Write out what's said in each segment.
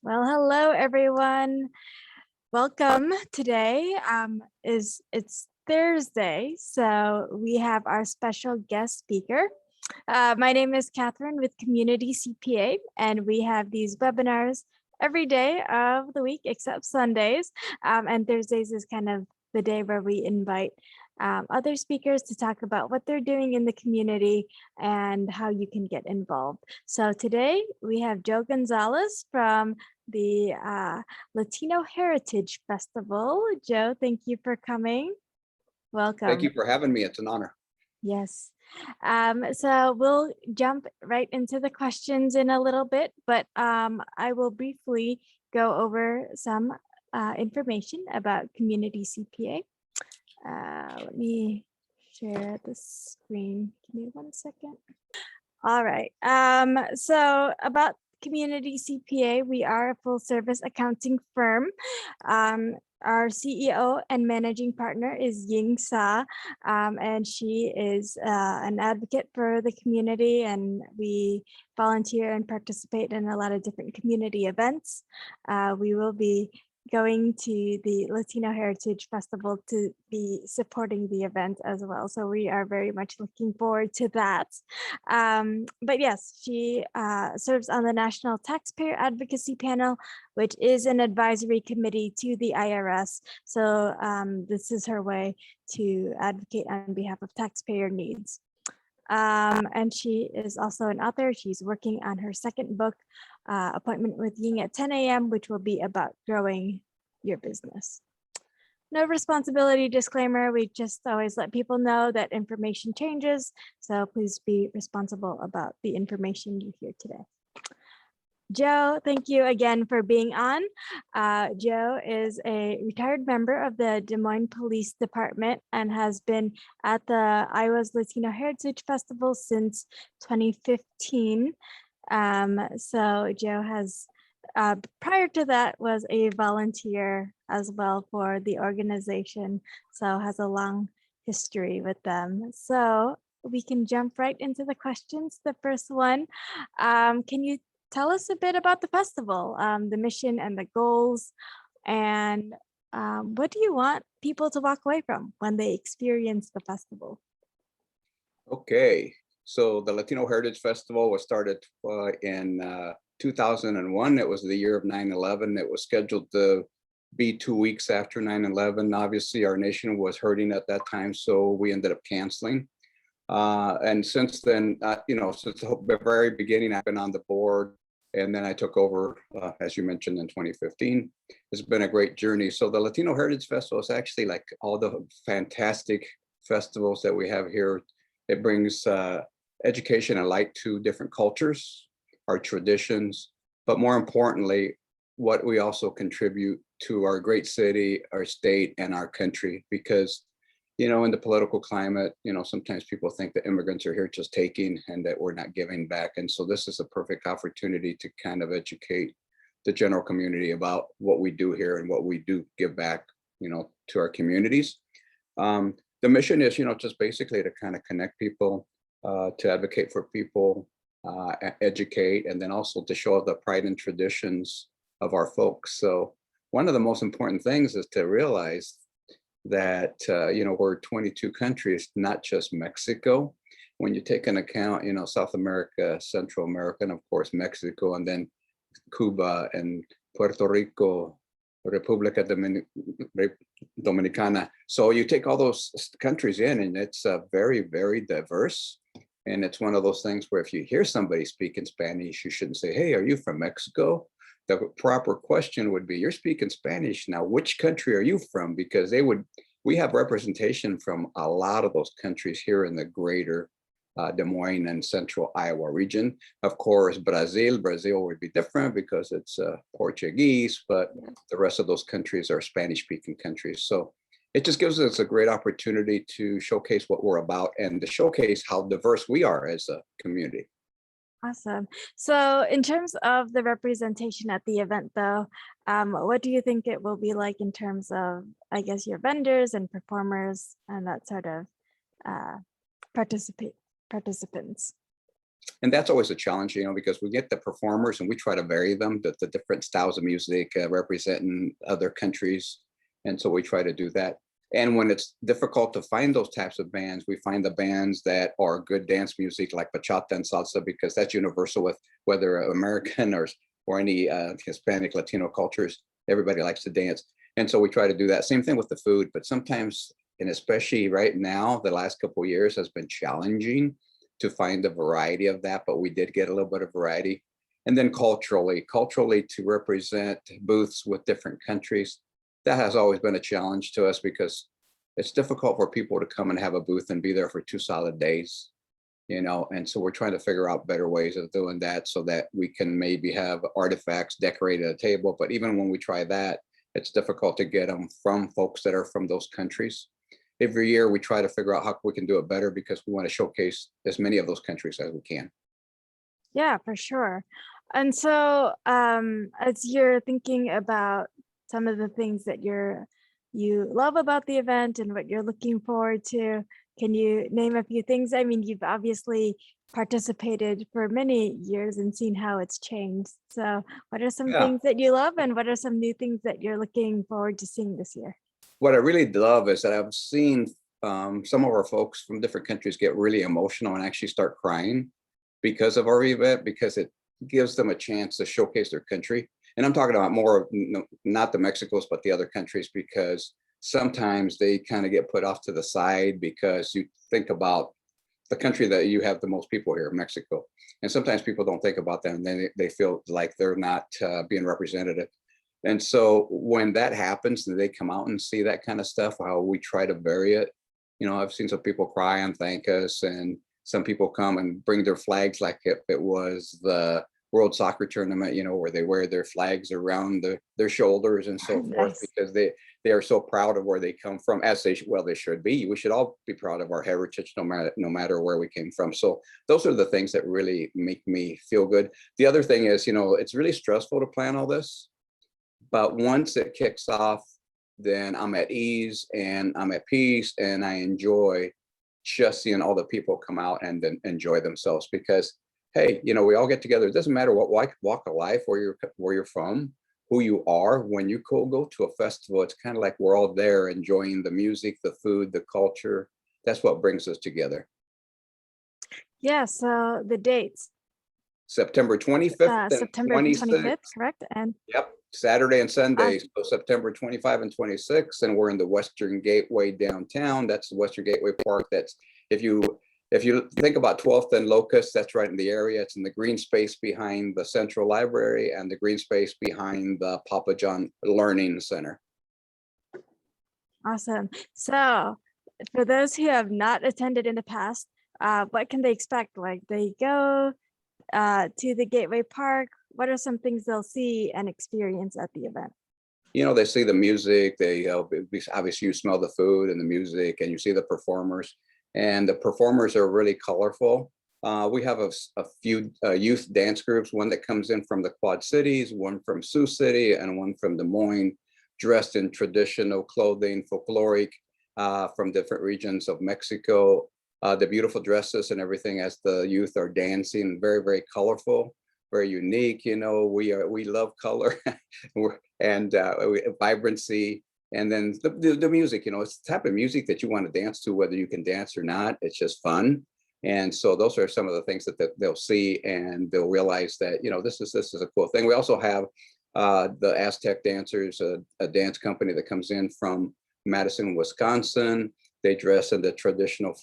Well, hello everyone. Welcome. Today it's Thursday, so we have our special guest speaker. My name is Catherine with Community CPA, and we have these webinars every day of the week except Sundays. And Thursdays is kind of the day where we invite other speakers to talk about what they're doing in the community and how you can get involved. So today we have Joe Gonzalez from the Latino Heritage Festival. Joe, thank you for coming. Welcome. Thank you for having me. It's an honor. Yes. So we'll jump right into the questions in a little bit, but I will briefly go over some information about Community CPA. Let me share the screen. Give me 1 second. All right. So about Community CPA, we are a full service accounting firm. Our CEO and managing partner is Ying Sa, and she is an advocate for the community, and we volunteer and participate in a lot of different community events. We will be going to the Latino Heritage Festival to be supporting the event as well. So we are very much looking forward to that. But yes, she serves on the National Taxpayer Advocacy Panel, which is an advisory committee to the IRS. So this is her way to advocate on behalf of taxpayer needs. And she is also an author. She's working on her second book, Appointment with Ying at 10 a.m., which will be about growing your business. No responsibility disclaimer. We just always let people know that information changes. So please be responsible about the information you hear today. Joe, thank you again for being on. Joe is a retired member of the Des Moines Police Department and has been at the Iowa's Latino Heritage Festival since 2015. So Joe has, prior to that, was a volunteer as well for the organization, so has a long history with them. So we can jump right into the questions. The first one, can you tell us a bit about the festival, the mission and the goals, and what do you want people to walk away from when they experience the festival? Okay, so the Latino Heritage Festival was started in 2001. It was the year of 9/11. It was scheduled to be 2 weeks after 9/11. Obviously, our nation was hurting at that time, so we ended up canceling. And since then, since the very beginning, I've been on the board, and then I took over, as you mentioned, in 2015. It's been a great journey. So the Latino Heritage Festival is actually like all the fantastic festivals that we have here. It brings education and light to different cultures, our traditions, but more importantly, what we also contribute to our great city, our state, and our country, because in the political climate, sometimes people think that immigrants are here just taking and that we're not giving back. And so this is a perfect opportunity to kind of educate the general community about what we do here and what we do give back, to our communities. The mission is, just basically to kind of connect people, to advocate for people, educate, and then also to show the pride and traditions of our folks. So one of the most important things is to realize that, we're 22 countries, not just Mexico. When you take into account, South America, Central America, and of course, Mexico, and then Cuba and Puerto Rico, República Dominicana. So you take all those countries in, and it's very, very diverse. And it's one of those things where if you hear somebody speaking Spanish, you shouldn't say, "Hey, are you from Mexico?" The proper question would be, "You're speaking Spanish. Now, which country are you from?" Because we have representation from a lot of those countries here in the greater Des Moines and central Iowa region. Of course, Brazil would be different because it's Portuguese, but the rest of those countries are Spanish-speaking countries. So it just gives us a great opportunity to showcase what we're about and to showcase how diverse we are as a community. Awesome. So in terms of the representation at the event, though, what do you think it will be like in terms of, I guess, your vendors and performers and that sort of participants? And that's always a challenge, because we get the performers and we try to vary them, the different styles of music representing other countries. And so we try to do that. And when it's difficult to find those types of bands, we find the bands that are good dance music like bachata and salsa, because that's universal with whether American or any Hispanic, Latino cultures. Everybody likes to dance. And so we try to do that. Same thing with the food, but sometimes, and especially right now, the last couple of years has been challenging to find a variety of that, but we did get a little bit of variety. And then culturally to represent booths with different countries, that has always been a challenge to us because it's difficult for people to come and have a booth and be there for 2 solid days, and so we're trying to figure out better ways of doing that so that we can maybe have artifacts decorated at a table. But even when we try that, it's difficult to get them from folks that are from those countries. Every year we try to figure out how we can do it better because we want to showcase as many of those countries as we can. Yeah, for sure. And so as you're thinking about some of the things that you love about the event and what you're looking forward to, can you name a few things? I mean, you've obviously participated for many years and seen how it's changed. So what are some Yeah. things that you love and what are some new things that you're looking forward to seeing this year? What I really love is that I've seen some of our folks from different countries get really emotional and actually start crying because of our event, because it gives them a chance to showcase their country. And I'm talking about more of not the Mexicos, but the other countries, because sometimes they kind of get put off to the side because you think about the country that you have the most people here, Mexico. And sometimes people don't think about them. Then they feel like they're not being represented. And so when that happens and they come out and see that kind of stuff, how we try to vary it, I've seen some people cry and thank us, and some people come and bring their flags like if it was the World Soccer Tournament, where they wear their flags around their shoulders and so forth, Nice. because they are so proud of where they come from, as they should be. We should all be proud of our heritage, no matter where we came from. So those are the things that really make me feel good. The other thing is, it's really stressful to plan all this. But once it kicks off, then I'm at ease and I'm at peace, and I enjoy just seeing all the people come out and then enjoy themselves. Because, hey, we all get together. It doesn't matter what walk of life, where you're from, who you are. When you go to a festival, it's kind of like we're all there enjoying the music, the food, the culture. That's what brings us together. Yeah, so the dates, September 25th and September 25th, 26th. correct? And Yep, Saturday and Sunday, awesome. so September 25 and 26, and we're in the Western Gateway downtown. That's the Western Gateway Park. That's if you think about 12th and Locust, that's right in the area. It's in the green space behind the Central Library and the green space behind the Papa John Learning Center. Awesome. So for those who have not attended in the past, what can they expect? Like they go to the Gateway Park. What are some things they'll see and experience at the event? They see the music. They obviously you smell the food and the music, and you see the performers. And the performers are really colorful. We have a few youth dance groups. One that comes in from the Quad Cities, one from Sioux City, and one from Des Moines, dressed in traditional clothing, folkloric, from different regions of Mexico. The beautiful dresses and everything as the youth are dancing, very, very colorful, very unique. We love color and vibrancy. And then the music, it's the type of music that you want to dance to, whether you can dance or not. It's just fun. And so those are some of the things that they'll see, and they'll realize that, this is a cool thing. We also have the Aztec Dancers, a dance company that comes in from Madison, Wisconsin. They dress in the traditional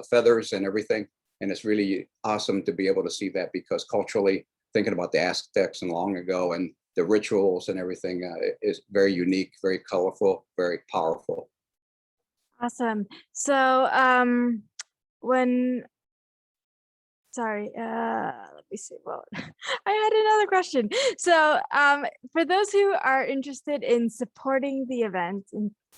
feathers and everything. And it's really awesome to be able to see that, because culturally, thinking about the Aztecs and long ago and the rituals and everything is very unique, very colorful, very powerful. Awesome. So let me see. Well, I had another question. So for those who are interested in supporting the event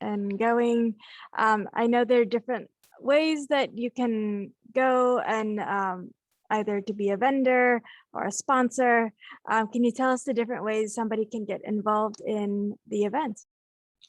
and going, I know there are different ways that you can go and either to be a vendor or a sponsor. Can you tell us the different ways somebody can get involved in the event?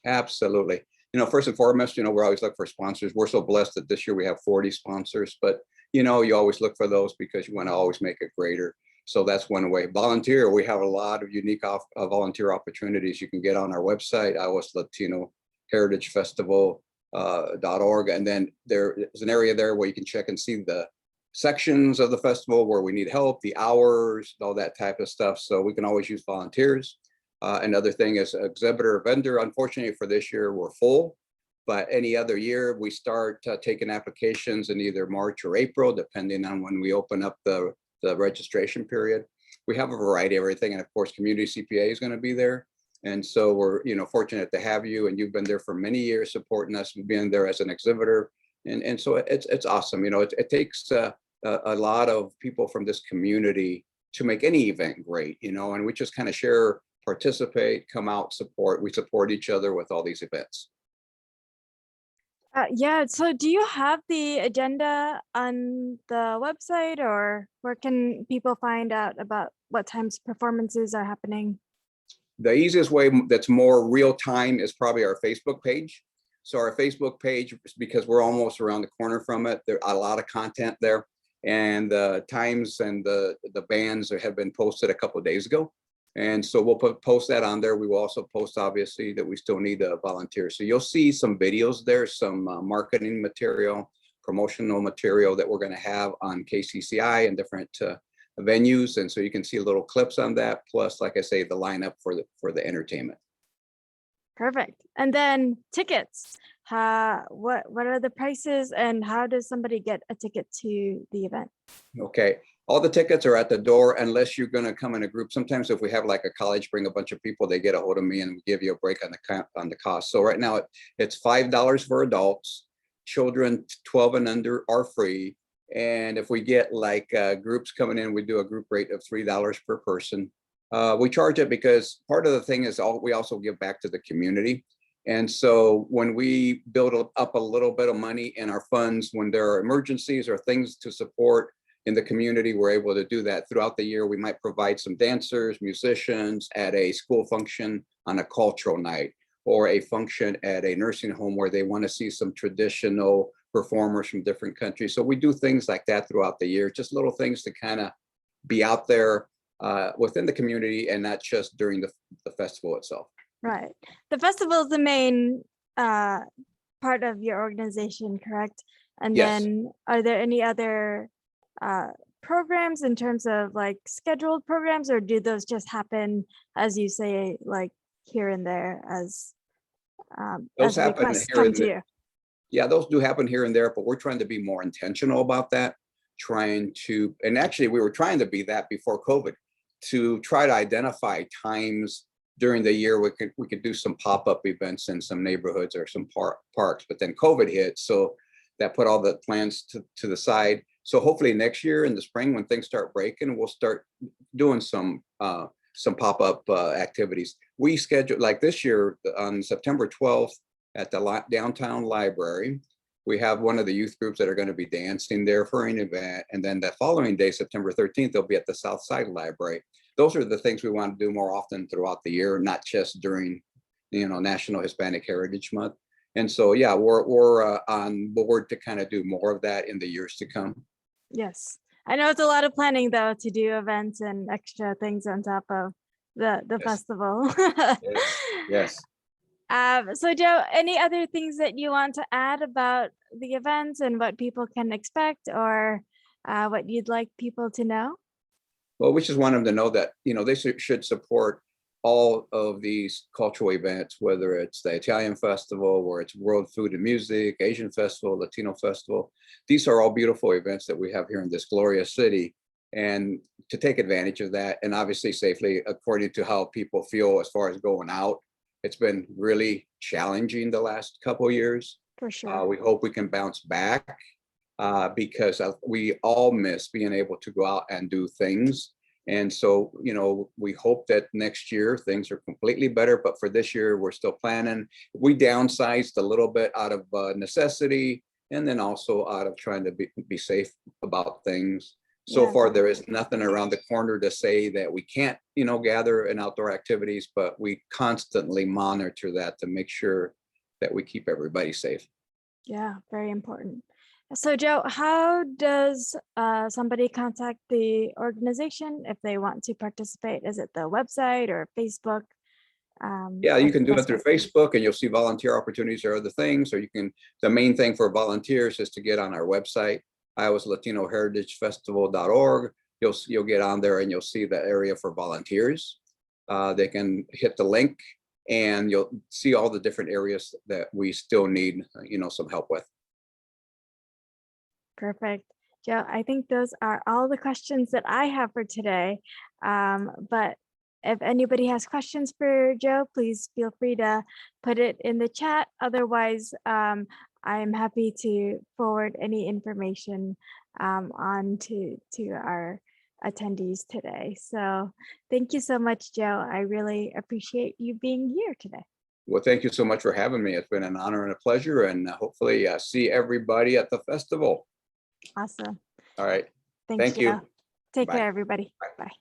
Absolutely. First and foremost, we're always looking for sponsors. We're so blessed that this year we have 40 sponsors, but you know, you always look for those because you want to always make it greater. So that's one way. Volunteer, we have a lot of unique volunteer opportunities you can get on our website, Latino Heritage Festival .org. And then there's an area there where you can check and see the sections of the festival where we need help, the hours, all that type of stuff. So we can always use volunteers. Another thing is exhibitor vendor. Unfortunately for this year, we're full, but any other year we start taking applications in either March or April, depending on when we open up the registration period. We have a variety of everything. And of course, Community CPA is going to be there. And so we're, you know, fortunate to have you, and you've been there for many years supporting us, being there as an exhibitor. And so it's awesome. You know, it takes a lot of people from this community to make any event great, you know, and we just kind of share, participate, come out, support. We support each other with all these events. Yeah, so do you have the agenda on the website, or where can people find out about what times performances are happening? The easiest way that's more real time is probably our Facebook page. So our Facebook page, because we're almost around the corner from it, there's a lot of content there, and the times and the bands have been posted a couple of days ago. And so we'll post that on there. We will also post, obviously, that we still need volunteers. So you'll see some videos there, some marketing material, promotional material that we're going to have on KCCI and different venues. And so you can see little clips on that. Plus, like I say, the lineup for the entertainment. Perfect. And then tickets. What are the prices, and how does somebody get a ticket to the event? Okay. All the tickets are at the door unless you're going to come in a group. Sometimes if we have like a college bring a bunch of people, they get a hold of me and we give you a break on the cost. So right now it's $5 for adults. Children 12 and under are free. And if we get like groups coming in, we do a group rate of $3 per person. We charge it because part of the thing is we also give back to the community. And so when we build up a little bit of money in our funds, when there are emergencies or things to support in the community, we're able to do that throughout the year. We might provide some dancers, musicians at a school function on a cultural night, or a function at a nursing home where they want to see some traditional performers from different countries. So we do things like that throughout the year, just little things to kind of be out there within the community and not just during the festival itself. Right. The festival is the main part of your organization, correct? And Yes. then are there any other programs in terms of like scheduled programs, or do those just happen, as you say, like here and there as Those happen requests here come and to there. you? Yeah, those do happen here and there, but we're trying to be more intentional about that, and actually we were trying to be that before COVID, to try to identify times during the year we could do some pop-up events in some neighborhoods or some parks, but then COVID hit, so that put all the plans to the side. So hopefully next year in the spring, when things start breaking, we'll start doing some pop-up activities. We scheduled, like this year on September 12th at the downtown library, we have one of the youth groups that are going to be dancing there for an event. And then the following day, September 13th, they'll be at the South Side Library. Those are the things we want to do more often throughout the year, not just during, National Hispanic Heritage Month. And so, yeah, we're on board to kind of do more of that in the years to come. Yes. I know it's a lot of planning though to do events and extra things on top of the Yes. festival. Yes. So Joe, any other things that you want to add about the events and what people can expect, or what you'd like people to know? Well, we just want them to know that, they should support all of these cultural events, whether it's the Italian Festival, or it's World Food and Music, Asian Festival, Latino Festival. These are all beautiful events that we have here in this glorious city, and to take advantage of that, and obviously safely, according to how people feel as far as going out. It's been really challenging the last couple of years. For sure. We hope we can bounce back because we all miss being able to go out and do things. And so, we hope that next year things are completely better, but for this year, we're still planning. We downsized a little bit out of necessity, and then also out of trying to be safe about things. So Yeah. far, there is nothing around the corner to say that we can't, gather in outdoor activities, but we constantly monitor that to make sure that we keep everybody safe. Yeah, very important. So Joe, how does somebody contact the organization if they want to participate? Is it the website or Facebook? Yeah, you What's can the do it best through way? Facebook and you'll see volunteer opportunities or other things, or you can, the main thing for volunteers is to get on our website, Iowa's Latino Heritage Festival.org. You'll get on there and you'll see the area for volunteers. They can hit the link and you'll see all the different areas that we still need, some help with. Perfect. Joe, I think those are all the questions that I have for today. But if anybody has questions for Joe, please feel free to put it in the chat. Otherwise, I'm happy to forward any information on to our attendees today. So thank you so much, Joe. I really appreciate you being here today. Well, thank you so much for having me. It's been an honor and a pleasure, and hopefully see everybody at the festival. Awesome. All right. Thanks, Thank you. Joe. Take Bye. care, everybody. Bye. Bye.